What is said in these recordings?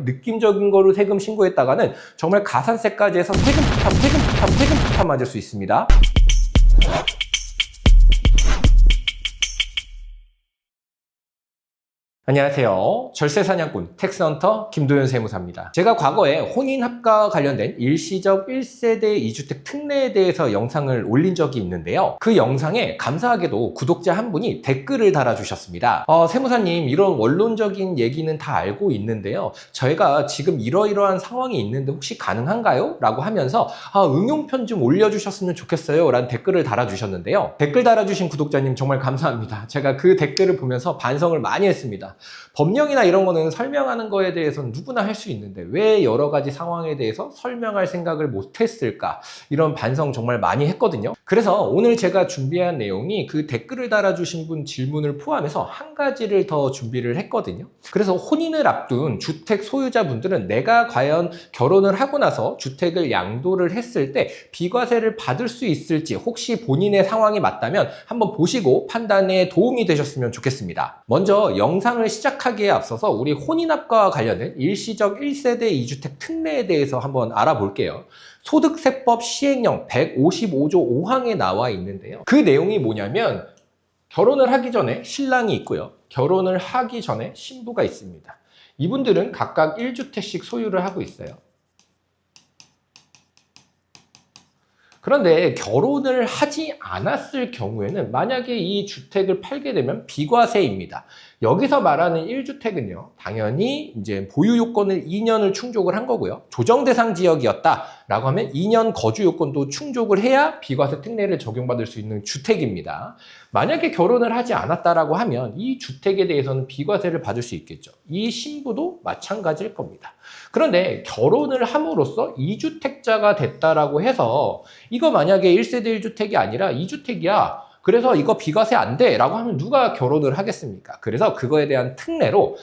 느낌적인 거로 세금 신고했다가는 정말 가산세까지 해서 세금 폭탄 맞을 수 있습니다. 안녕하세요. 절세사냥꾼 텍스헌터 김도현 세무사입니다. 제가 과거에 혼인합과 관련된 일시적 1세대 2주택 특례에 대해서 영상을 올린 적이 있는데요. 그 영상에 감사하게도 구독자 한 분이 댓글을 달아주셨습니다. 세무사님, 이런 원론적인 얘기는 다 알고 있는데요. 저희가 지금 이러이러한 상황이 있는데 혹시 가능한가요? 라고 하면서 응용편 좀 올려주셨으면 좋겠어요 라는 댓글을 달아주셨는데요. 댓글 달아주신 구독자님 정말 감사합니다. 제가 그 댓글을 보면서 반성을 많이 했습니다. 법령이나 이런 거는 설명하는 거에 대해서는 누구나 할 수 있는데 왜 여러 가지 상황에 대해서 설명할 생각을 못 했을까, 이런 반성 정말 많이 했거든요. 그래서 오늘 제가 준비한 내용이 그 댓글을 달아주신 분 질문을 포함해서 한 가지를 더 준비를 했거든요. 그래서 혼인을 앞둔 주택 소유자분들은 내가 과연 결혼을 하고 나서 주택을 양도를 했을 때 비과세를 받을 수 있을지 혹시 본인의 상황이 맞다면 한번 보시고 판단에 도움이 되셨으면 좋겠습니다. 먼저 영상을 시작하기에 앞서서 우리 혼인합과 관련된 일시적 1세대 2주택 특례에 대해서 한번 알아볼게요. 소득세법 시행령 155조 5항에 나와 있는데요. 그 내용이 뭐냐면 결혼을 하기 전에 신랑이 있고요. 결혼을 하기 전에 신부가 있습니다. 이분들은 각각 1주택씩 소유를 하고 있어요. 그런데 결혼을 하지 않았을 경우에는 만약에 이 주택을 팔게 되면 비과세입니다. 여기서 말하는 1주택은요, 당연히 이제 보유 요건을 2년을 충족을 한 거고요. 조정 대상 지역이었다라고 하면 2년 거주 요건도 충족을 해야 비과세 특례를 적용받을 수 있는 주택입니다. 만약에 결혼을 하지 않았다라고 하면 이 주택에 대해서는 비과세를 받을 수 있겠죠. 이 신부도 마찬가지일 겁니다. 그런데 결혼을 함으로써 2주택자가 됐다라고 해서 이거 만약에 1세대 1주택이 아니라 2주택이야. 그래서 이거 비과세 안 돼 라고 하면 누가 결혼을 하겠습니까? 그래서 그거에 대한 특례로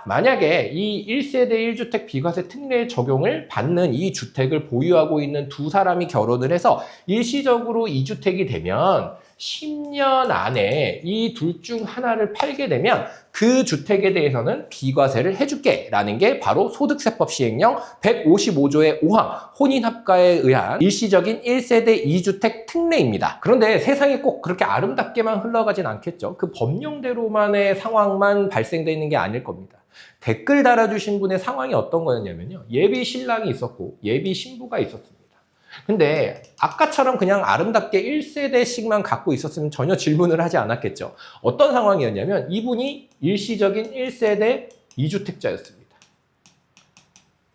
만약에 이 1세대 1주택 비과세 특례 적용을 받는 이 주택을 보유하고 있는 두 사람이 결혼을 해서 일시적으로 2주택이 되면 10년 안에 이 둘 중 하나를 팔게 되면 그 주택에 대해서는 비과세를 해줄게 라는 게 바로 소득세법 시행령 155조의 5항 혼인합가에 의한 일시적인 1세대 2주택 특례입니다. 그런데 세상이 꼭 그렇게 아름답게만 흘러가진 않겠죠. 그 법령대로만의 상황만 발생되는 게 아닐 겁니다. 댓글 달아주신 분의 상황이 어떤 거였냐면요, 예비 신랑이 있었고 예비 신부가 있었습니다. 근데 아까처럼 그냥 아름답게 1세대씩만 갖고 있었으면 전혀 질문을 하지 않았겠죠. 어떤 상황이었냐면 이분이 일시적인 1세대 2주택자였습니다.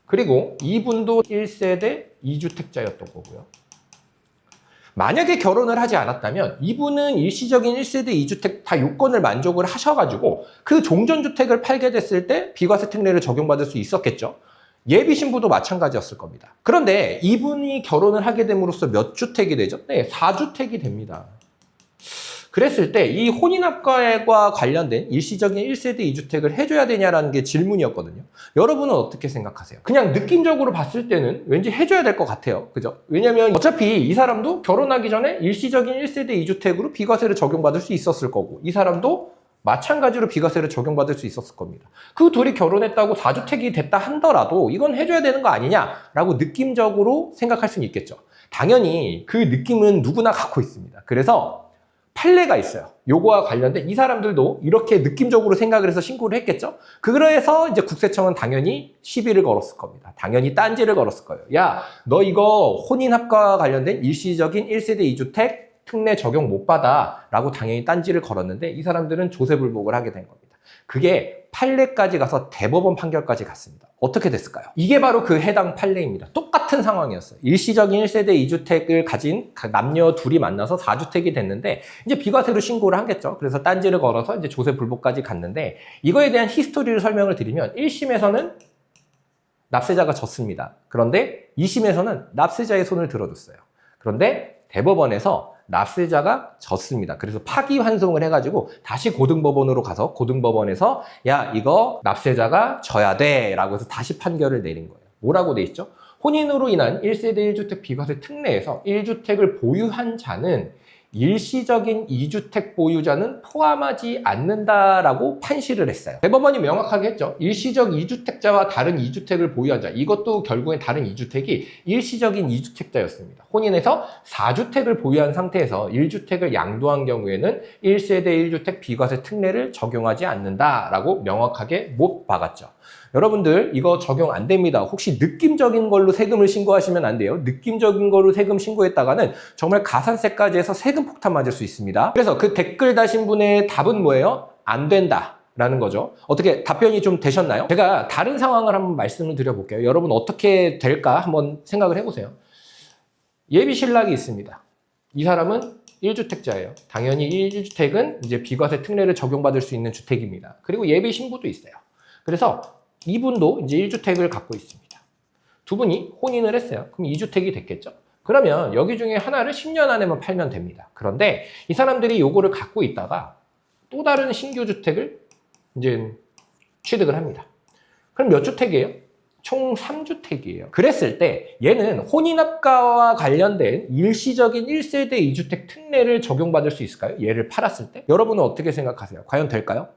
그리고 이분도 1세대 2주택자였던 거고요. 만약에 결혼을 하지 않았다면 이분은 일시적인 1세대 2주택 다 요건을 만족을 하셔가지고 그 종전주택을 팔게 됐을 때 비과세 특례를 적용받을 수 있었겠죠. 예비 신부도 마찬가지였을 겁니다. 그런데 이분이 결혼을 하게 됨으로써 몇 주택이 되죠? 네, 4주택이 됩니다. 그랬을 때 이 혼인합과와 관련된 일시적인 1세대 2주택을 해줘야 되냐라는 게 질문이었거든요. 여러분은 어떻게 생각하세요? 그냥 느낌적으로 봤을 때는 왠지 해줘야 될 것 같아요. 그죠? 왜냐면 어차피 이 사람도 결혼하기 전에 일시적인 1세대 2주택으로 비과세를 적용받을 수 있었을 거고, 이 사람도 마찬가지로 비과세를 적용받을 수 있었을 겁니다. 그 둘이 결혼했다고 4주택이 됐다 하더라도 이건 해줘야 되는 거 아니냐라고 느낌적으로 생각할 수는 있겠죠. 당연히 그 느낌은 누구나 갖고 있습니다. 그래서 판례가 있어요. 요거와 관련된 이 사람들도 이렇게 느낌적으로 생각을 해서 신고를 했겠죠. 그래서 이제 국세청은 당연히 시비를 걸었을 겁니다. 당연히 딴지를 걸었을 거예요. 야, 너 이거 혼인합과와 관련된 일시적인 1세대 2주택 특례 적용 못 받아 라고 당연히 딴지를 걸었는데 이 사람들은 조세불복을 하게 된 겁니다. 그게 판례까지 가서 대법원 판결까지 갔습니다. 어떻게 됐을까요? 이게 바로 그 해당 판례입니다. 똑같은 상황이었어요. 일시적인 1세대 2주택을 가진 남녀 둘이 만나서 4주택이 됐는데 이제 비과세로 신고를 하겠죠. 그래서 딴지를 걸어서 이제 조세불복까지 갔는데, 이거에 대한 히스토리를 설명을 드리면 1심에서는 납세자가 졌습니다. 그런데 2심에서는 납세자의 손을 들어줬어요. 그런데 대법원에서 납세자가 졌습니다. 그래서 파기환송을 해가지고 다시 고등법원으로 가서 고등법원에서 이거 납세자가 져야 돼 라고 해서 다시 판결을 내린 거예요. 뭐라고 돼 있죠? 혼인으로 인한 1세대 1주택 비과세 특례에서 1주택을 보유한 자는 일시적인 2주택 보유자는 포함하지 않는다라고 판시를 했어요. 대법원이 명확하게 했죠. 일시적 2주택자와 다른 2주택을 보유한 자, 이것도 결국엔 다른 2주택이 일시적인 2주택자였습니다. 혼인해서 4주택을 보유한 상태에서 1주택을 양도한 경우에는 1세대 1주택 비과세 특례를 적용하지 않는다라고 명확하게 못 박았죠. 여러분들 이거 적용 안 됩니다. 혹시 느낌적인 걸로 세금을 신고하시면 안 돼요. 느낌적인 걸로 세금 신고했다가는 정말 가산세까지 해서 세금 폭탄 맞을 수 있습니다. 그래서 그 댓글 다신 분의 답은 뭐예요? 안 된다 라는 거죠. 어떻게 답변이 좀 되셨나요? 제가 다른 상황을 한번 말씀을 드려볼게요. 여러분 어떻게 될까 한번 생각을 해보세요. 예비 신랑이 있습니다. 이 사람은 1주택자예요. 당연히 1주택은 이제 비과세 특례를 적용받을 수 있는 주택입니다. 그리고 예비 신부도 있어요. 그래서 이분도 이제 1주택을 갖고 있습니다. 두 분이 혼인을 했어요. 그럼 2주택이 됐겠죠? 그러면 여기 중에 하나를 10년 안에만 팔면 됩니다. 그런데 이 사람들이 요거를 갖고 있다가 또 다른 신규 주택을 이제 취득을 합니다. 그럼 몇 주택이에요? 총 3주택이에요. 그랬을 때 얘는 혼인합가와 관련된 일시적인 1세대 2주택 특례를 적용받을 수 있을까요? 얘를 팔았을 때? 여러분은 어떻게 생각하세요? 과연 될까요?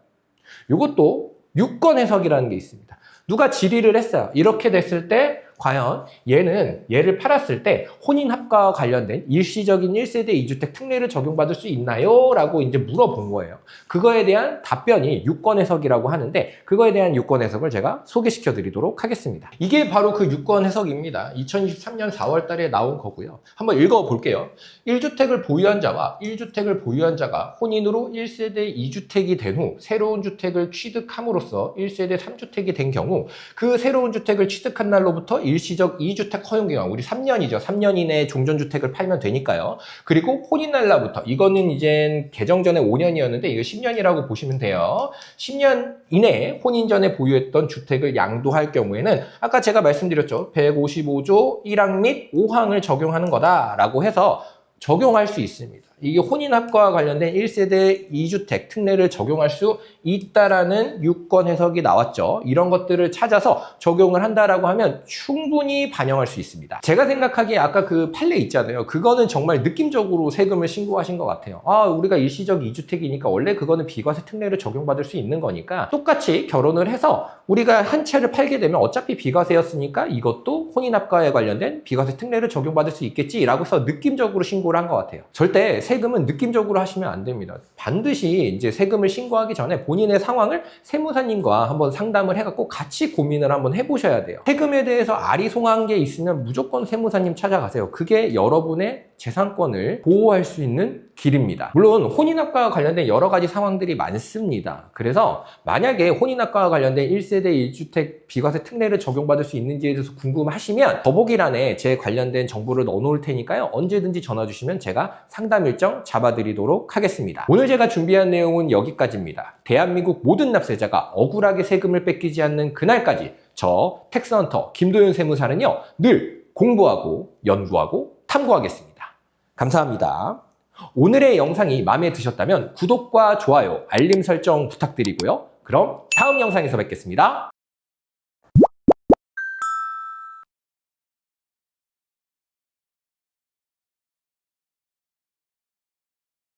이것도 유권 해석이라는 게 있습니다. 누가 질의를 했어요. 이렇게 됐을 때 과연 얘를 팔았을 때 혼인합가와 관련된 일시적인 1세대 2주택 특례를 적용받을 수 있나요? 라고 이제 물어본 거예요. 그거에 대한 답변이 유권 해석이라고 하는데 그거에 대한 유권 해석을 제가 소개시켜 드리도록 하겠습니다. 이게 바로 그 유권 해석입니다. 2023년 4월 달에 나온 거고요. 한번 읽어 볼게요. 1주택을 보유한 자와 1주택을 보유한 자가 혼인으로 1세대 2주택이 된 후 새로운 주택을 취득함으로써 1세대 3주택이 된 경우 그 새로운 주택을 취득한 날로부터 일시적 2주택 허용 기간, 우리 3년이죠. 3년 이내에 종전주택을 팔면 되니까요. 그리고 혼인 날로부터, 이거는 이제 개정 전에 5년이었는데 이거 10년이라고 보시면 돼요. 10년 이내에 혼인 전에 보유했던 주택을 양도할 경우에는 아까 제가 말씀드렸죠. 155조 1항 및 5항을 적용하는 거다라고 해서 적용할 수 있습니다. 이게 혼인합과와 관련된 1세대 2주택 특례를 적용할 수 있다라는 유권 해석이 나왔죠. 이런 것들을 찾아서 적용을 한다라고 하면 충분히 반영할 수 있습니다. 제가 생각하기에 아까 그 판례 있잖아요. 그거는 정말 느낌적으로 세금을 신고하신 것 같아요. 아, 우리가 일시적 2주택이니까 원래 그거는 비과세 특례를 적용받을 수 있는 거니까 똑같이 결혼을 해서 우리가 한 채를 팔게 되면 어차피 비과세였으니까 이것도 혼인합과에 관련된 비과세 특례를 적용받을 수 있겠지라고 해서 느낌적으로 신고를 한 것 같아요. 절대 세금은 느낌적으로 하시면 안 됩니다. 반드시 이제 세금을 신고하기 전에 본인의 상황을 세무사님과 한번 상담을 해갖고 같이 고민을 한번 해보셔야 돼요. 세금에 대해서 아리송한 게 있으면 무조건 세무사님 찾아가세요. 그게 여러분의 재산권을 보호할 수 있는 길입니다. 물론 혼인합과와 관련된 여러 가지 상황들이 많습니다. 그래서 만약에 혼인합과와 관련된 1세대 1주택 비과세 특례를 적용받을 수 있는지에 대해서 궁금하시면 더보기란에 제 관련된 정보를 넣어놓을 테니까요. 언제든지 전화 주시면 제가 상담 일정 잡아드리도록 하겠습니다. 오늘 제가 준비한 내용은 여기까지입니다. 대한민국 모든 납세자가 억울하게 세금을 뺏기지 않는 그날까지 저 텍스헌터 김도윤 세무사는요. 늘 공부하고 연구하고 탐구하겠습니다. 감사합니다. 오늘의 영상이 마음에 드셨다면 구독과 좋아요, 알림 설정 부탁드리고요. 그럼 다음 영상에서 뵙겠습니다.